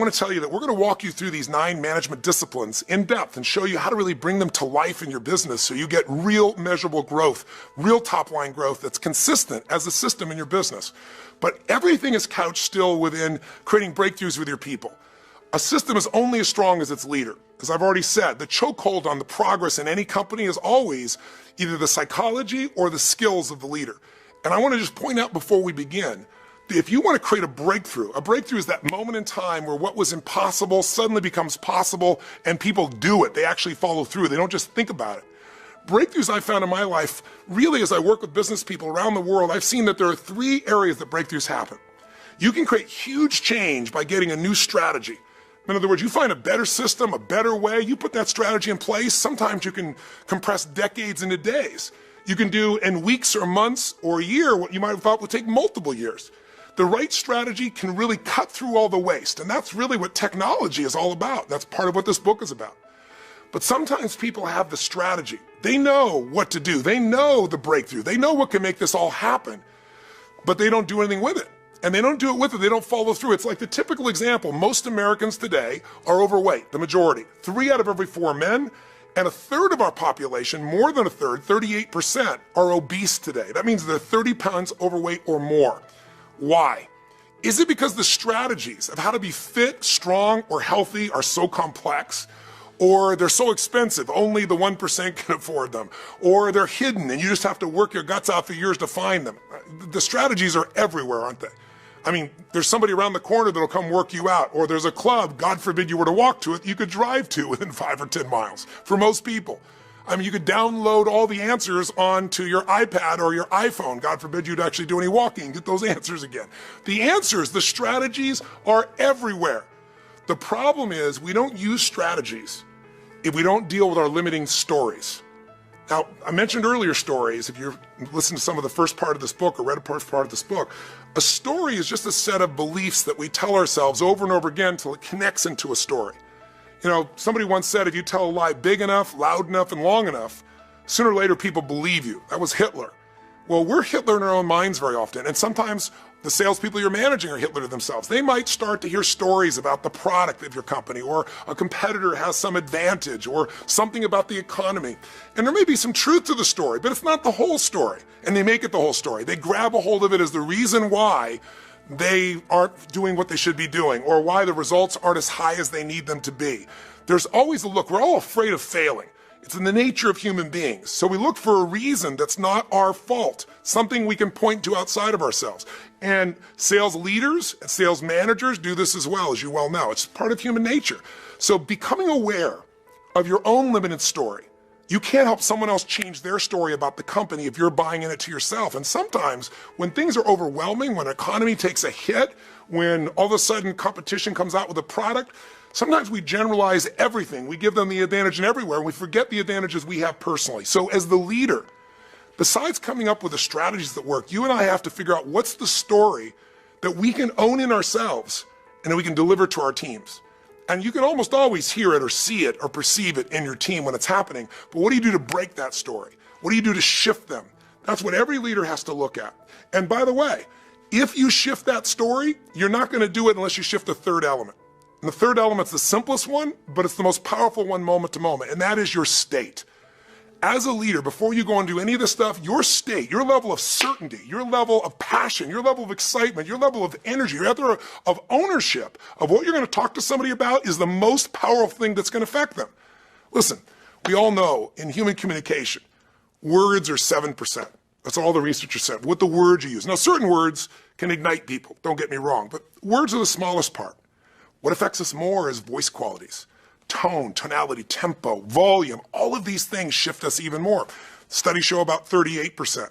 want to tell you that we're going to walk you through these 9 management disciplines in depth and show you how to really bring them to life in your business so you get real measurable growth, real top-line growth that's consistent as a system in your business. But everything is couched still within creating breakthroughs with your people. A system is only as strong as its leader. As I've already said, the chokehold on the progress in any company is always either the psychology or the skills of the leader. And I want to just point out before we begin, if you want to create a breakthrough is that moment in time where what was impossible suddenly becomes possible and people do it. They actually follow through. They don't just think about it. Breakthroughs I've found in my life, really as I work with business people around the world, I've seen that there are 3 areas that breakthroughs happen. You can create huge change by getting a new strategy. In other words, you find a better system, a better way, you put that strategy in place, sometimes you can compress decades into days. You can do in weeks or months or a year what you might have thought would take multiple years. The right strategy can really cut through all the waste, and that's really what technology is all about. That's part of what this book is about. But sometimes people have the strategy. They know what to do. They know the breakthrough. They know what can make this all happen, but they don't do anything with it. And they don't do it with it. They don't follow through. It's like the typical example. Most Americans today are overweight, the majority. 3 out of every 4 men, and a third of our population, more than a third, 38%, are obese today. That means they're 30 pounds overweight or more. Why? Is it because the strategies of how to be fit, strong, or healthy are so complex? Or they're so expensive, only the 1% can afford them? Or they're hidden and you just have to work your guts out for years to find them? The strategies are everywhere, aren't they? I mean, there's somebody around the corner that'll come work you out, or there's a club, God forbid you were to walk to it, you could drive to within 5 or 10 miles for most people. I mean, you could download all the answers onto your iPad or your iPhone. God forbid you'd actually do any walking, get those answers again. The answers, the strategies are everywhere. The problem is we don't use strategies if we don't deal with our limiting stories. Now, I mentioned earlier stories. If you've listened to some of the first part of this book or read a first part of this book, a story is just a set of beliefs that we tell ourselves over and over again until it connects into a story. You know, somebody once said, if you tell a lie big enough, loud enough, and long enough, sooner or later people believe you. That was Hitler. Well, we're Hitler in our own minds very often, and sometimes the salespeople you're managing are Hitler to themselves. They might start to hear stories about the product of your company, or a competitor has some advantage, or something about the economy. And there may be some truth to the story, but it's not the whole story. And they make it the whole story. They grab a hold of it as the reason why they aren't doing what they should be doing, or why the results aren't as high as they need them to be. There's always a look. We're all afraid of failing. It's in the nature of human beings. So we look for a reason that's not our fault, something we can point to outside of ourselves. And sales leaders and sales managers do this as well, as you well know. It's part of human nature. So becoming aware of your own limited story. You can't help someone else change their story about the company if you're buying in it to yourself. And sometimes when things are overwhelming, when an economy takes a hit, when all of a sudden competition comes out with a product, sometimes we generalize everything. We give them the advantage in everywhere, and we forget the advantages we have personally. So as the leader, besides coming up with the strategies that work, you and I have to figure out what's the story that we can own in ourselves and that we can deliver to our teams. And you can almost always hear it or see it or perceive it in your team when it's happening. But what do you do to break that story? What do you do to shift them? That's what every leader has to look at. And by the way, if you shift that story, you're not going to do it unless you shift the third element. And the third element's the simplest one, but it's the most powerful one moment to moment, and that is your state. As a leader, before you go and do any of this stuff, your state, your level of certainty, your level of passion, your level of excitement, your level of energy, your level of ownership of what you're going to talk to somebody about is the most powerful thing that's going to affect them. Listen, we all know in human communication, words are 7%. That's all the researchers said, what the words you use. Now, certain words can ignite people, don't get me wrong, but words are the smallest part. What affects us more is voice qualities. Tone, tonality, tempo, volume, all of these things shift us even more. Studies show about 38%.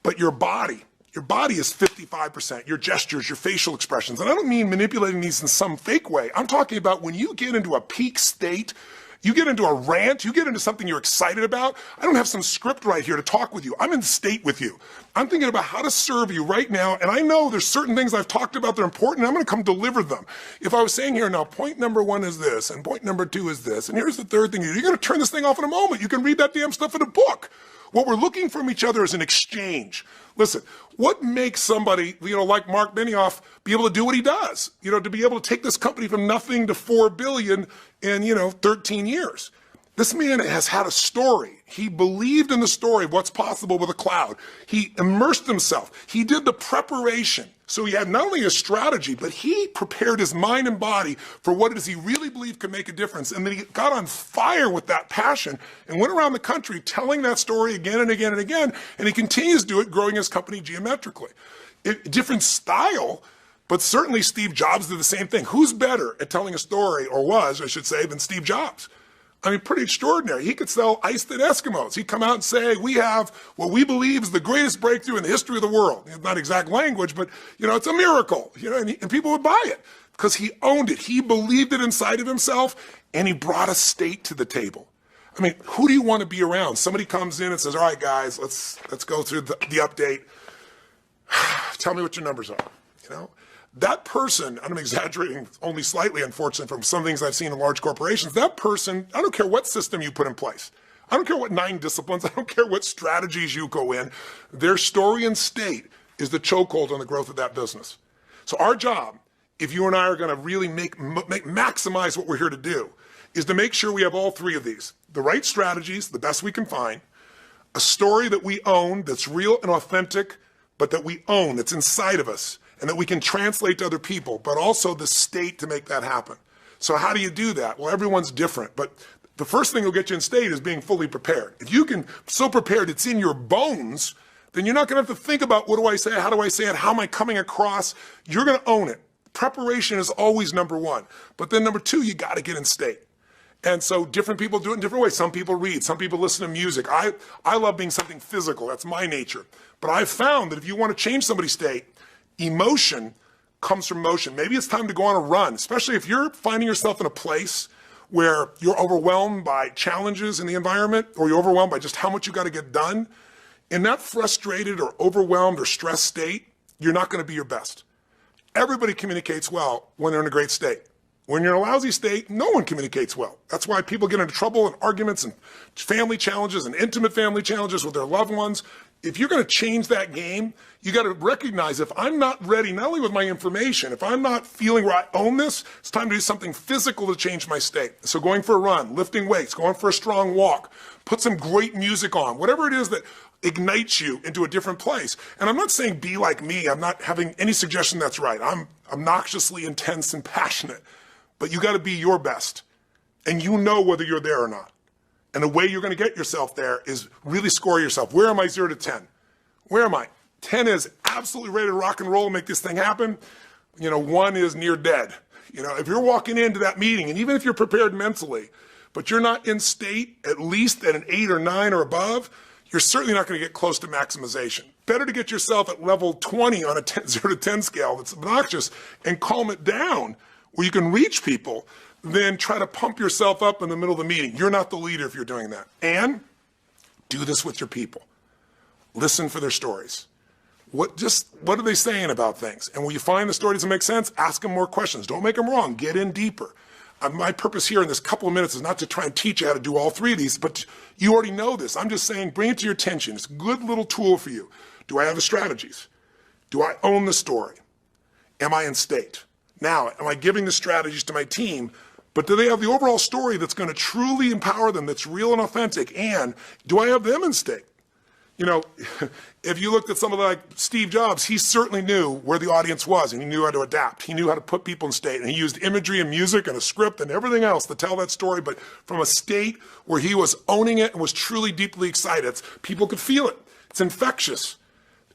But your body is 55%. Your gestures, your facial expressions. And I don't mean manipulating these in some fake way. I'm talking about when you get into a peak state, you get into a rant, you get into something you're excited about. I don't have some script right here to talk with you. I'm in state with you. I'm thinking about how to serve you right now, and I know there's certain things I've talked about that are important, and I'm going to come deliver them. If I was saying here, now, point number 1 is this, and point number 2 is this, and here's the third thing, you're going to turn this thing off in a moment. You can read that damn stuff in a book. What we're looking from each other is an exchange. Listen, What makes somebody, like Mark Benioff be able to do what he does? To be able to take this company from nothing to 4 billion in, 13 years. This man has had a story. He believed in the story of what's possible with a cloud. He immersed himself. He did the preparation. So he had not only a strategy, but he prepared his mind and body for what it is he really believed could make a difference. And then he got on fire with that passion and went around the country telling that story again and again and again. And he continues to do it, growing his company geometrically. Different style, but certainly Steve Jobs did the same thing. Who's better at telling a story, or was, I should say, than Steve Jobs? I mean, pretty extraordinary. He could sell iced-in Eskimos. He'd come out and say, we have what we believe is the greatest breakthrough in the history of the world. It's not exact language, but, it's a miracle. And people would buy it because he owned it. He believed it inside of himself, and he brought a state to the table. I mean, who do you want to be around? Somebody comes in and says, all right, guys, let's go through the update. Tell me what your numbers are, That person, I'm exaggerating only slightly, unfortunately, from some things I've seen in large corporations, that person, I don't care what system you put in place. I don't care what 9 disciplines, I don't care what strategies you go in. Their story and state is the chokehold on the growth of that business. So our job, if you and I are going to really maximize what we're here to do, is to make sure we have all 3 of these. The right strategies, the best we can find, a story that we own that's real and authentic, but that we own, that's inside of us, and that we can translate to other people, but also the state to make that happen. So how do you do that? Well, everyone's different, but the first thing that'll get you in state is being fully prepared. If you can, so prepared it's in your bones, then you're not gonna have to think about what do I say, how do I say it, how am I coming across? You're gonna own it. Preparation is always number 1. But then number 2, you gotta get in state. And so different people do it in different ways. Some people read, some people listen to music. I love being something physical, that's my nature. But I've found that if you wanna change somebody's state, emotion comes from motion. Maybe it's time to go on a run, especially if you're finding yourself in a place where you're overwhelmed by challenges in the environment, or you're overwhelmed by just how much you got to get done. In that frustrated or overwhelmed or stressed state, you're not going to be your best. Everybody communicates well when they're in a great state. When you're in a lousy state, no one communicates well. That's why people get into trouble and arguments and family challenges and intimate family challenges with their loved ones. If you're going to change that game, you got to recognize if I'm not ready, not only with my information, if I'm not feeling where I own this, it's time to do something physical to change my state. So going for a run, lifting weights, going for a strong walk, put some great music on, whatever it is that ignites you into a different place. And I'm not saying be like me. I'm not having any suggestion that's right. I'm obnoxiously intense and passionate, but you got to be your best. And you know whether you're there or not. And the way you're going to get yourself there is really score yourself. Where am I 0 to 10? Where am I? 10 is absolutely ready to rock and roll and make this thing happen. 1 is near dead. If you're walking into that meeting, and even if you're prepared mentally, but you're not in state, at least at an 8 or 9 or above, you're certainly not going to get close to maximization. Better to get yourself at level 20 on a 0 to 10 scale that's obnoxious and calm it down where you can reach people, then try to pump yourself up in the middle of the meeting. You're not the leader if you're doing that. And do this with your people. Listen for their stories. What are they saying about things? And when you find the story doesn't make sense, ask them more questions. Don't make them wrong. Get in deeper. My purpose here in this couple of minutes is not to try and teach you how to do all 3 of these, but you already know this. I'm just saying bring it to your attention. It's a good little tool for you. Do I have the strategies? Do I own the story? Am I in state? Now, am I giving the strategies to my team? But do they have the overall story that's going to truly empower them, that's real and authentic? And do I have them in state? If you looked at somebody like Steve Jobs, he certainly knew where the audience was, and he knew how to adapt. He knew how to put people in state, and he used imagery and music and a script and everything else to tell that story, but from a state where he was owning it and was truly deeply excited. People could feel it. It's infectious.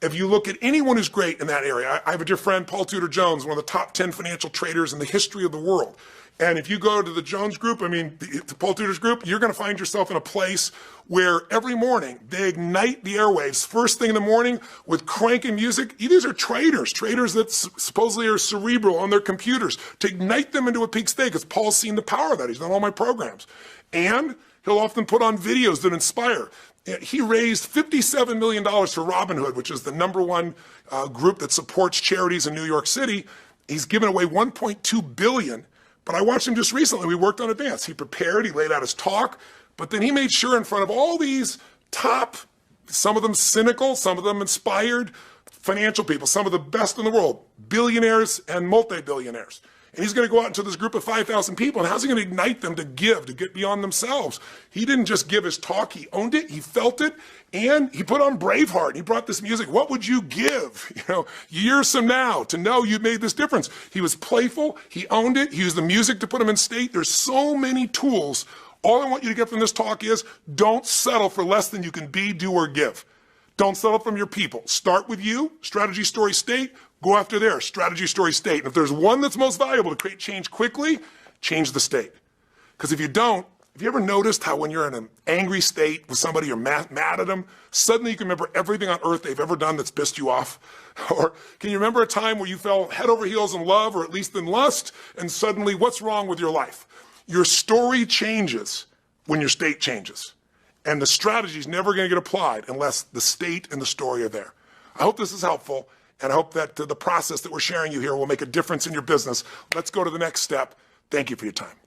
If you look at anyone who's great in that area, I have a dear friend, Paul Tudor Jones, one of the top 10 financial traders in the history of the world. And if you go to the Jones group, the Paul Tudor's group, you're going to find yourself in a place where every morning they ignite the airwaves first thing in the morning with cranking music. These are traders that supposedly are cerebral on their computers, to ignite them into a peak state, because Paul's seen the power of that. He's done all my programs. And he'll often put on videos that inspire. He raised $57 million for Robins, which is the #1 group that supports charities in New York City. He's given away $1.2 billion. But I watched him just recently. We worked on advance. He prepared, he laid out his talk, but then he made sure in front of all these top, some of them cynical, some of them inspired, financial people, some of the best in the world, billionaires and multi-billionaires. And he's going to go out into this group of 5,000 people, and how's he going to ignite them to give, to get beyond themselves? He didn't just give his talk, he owned it, he felt it, and he put on Braveheart. He brought this music. What would you give, years from now to know you made this difference? He was playful, he owned it, he used the music to put him in state. There's so many tools. All I want you to get from this talk is don't settle for less than you can be, do, or give. Don't settle from your people. Start with you, strategy, story, state. Go after their strategy, story, state. And if there's one that's most valuable to create change quickly, change the state. Because if you don't, have you ever noticed how when you're in an angry state with somebody, you're mad at them, suddenly you can remember everything on earth they've ever done that's pissed you off? Or can you remember a time where you fell head over heels in love, or at least in lust, and suddenly what's wrong with your life? Your story changes when your state changes. And the strategy is never going to get applied unless the state and the story are there. I hope this is helpful. And I hope that the process that we're sharing you here will make a difference in your business. Let's go to the next step. Thank you for your time.